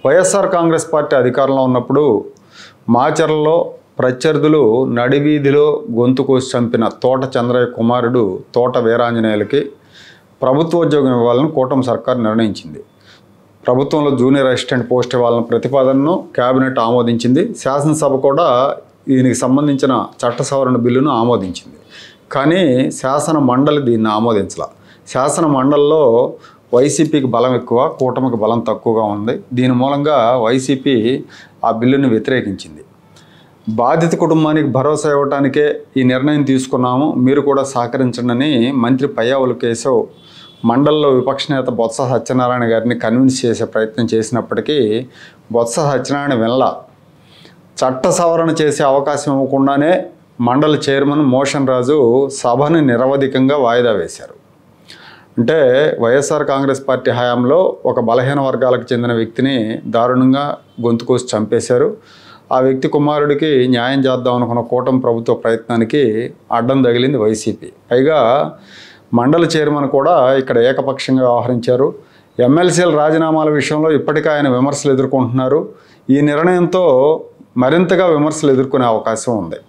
YSR Congress party అధికారంలో ఉన్నప్పుడు మాచర్లలో ప్రత్యర్థులు నడివీధిలో గొంతు కోసి చంపిన తోట చంద్రయ్య కుమారుడు తోట వీరాంజనేయులకి ప్రభుత్వోద్యోగం ఇవ్వాలని కూటమి సర్కార్ నిర్ణయించింది. ప్రభుత్వంలో జూనియర్ అసిస్టెంట్ పోస్ట్ ఇవ్వాలన్న ప్రతిపాదనను కేబినెట్ ఆమోదించింది. శాసనసభ కూడా దీనికి సంబంధించిన చట్ట సవరణ బిల్లును ఆమోదించింది. కానీ శాసన మండలి దీన్ని ఆమోదించాల. శాసన మండలిలో వైసీపీకి బలం ఎక్కువ, కూటమికి బలం తక్కువగా ఉంది. దీని మూలంగా వైసీపీ ఆ బిల్లును వ్యతిరేకించింది. బాధిత కుటుంబానికి భరోసా ఇవ్వడానికే ఈ నిర్ణయం తీసుకున్నాము, మీరు కూడా సహకరించండి మంత్రి పయ్యావుల కేశవ్ మండలిలో విపక్ష నేత బొత్స సత్యనారాయణ గారిని కన్విన్స్ చేసే ప్రయత్నం చేసినప్పటికీ బొత్స సత్యనారాయణ వినలా. చట్ట సవరణ చేసే అవకాశం ఇవ్వకుండానే మండలి చైర్మన్ మోషన్ రాజు సభను నిరవధికంగా వాయిదా వేశారు. అంటే వైఎస్ఆర్ కాంగ్రెస్ పార్టీ హయాంలో ఒక బలహీన వర్గాలకు చెందిన వ్యక్తిని దారుణంగా గొంతు కోసి చంపేశారు. ఆ వ్యక్తి కుమారుడికి న్యాయం చేద్దాం అనుకున్న కూటమి ప్రభుత్వ ప్రయత్నానికి అడ్డం తగిలింది వైసీపీ. పైగా మండలి చైర్మన్ కూడా ఇక్కడ ఏకపక్షంగా వ్యవహరించారు. ఎమ్మెల్సీల రాజీనామాల విషయంలో ఇప్పటికే ఆయన విమర్శలు ఎదుర్కొంటున్నారు. ఈ నిర్ణయంతో మరింతగా విమర్శలు ఎదుర్కొనే అవకాశం ఉంది.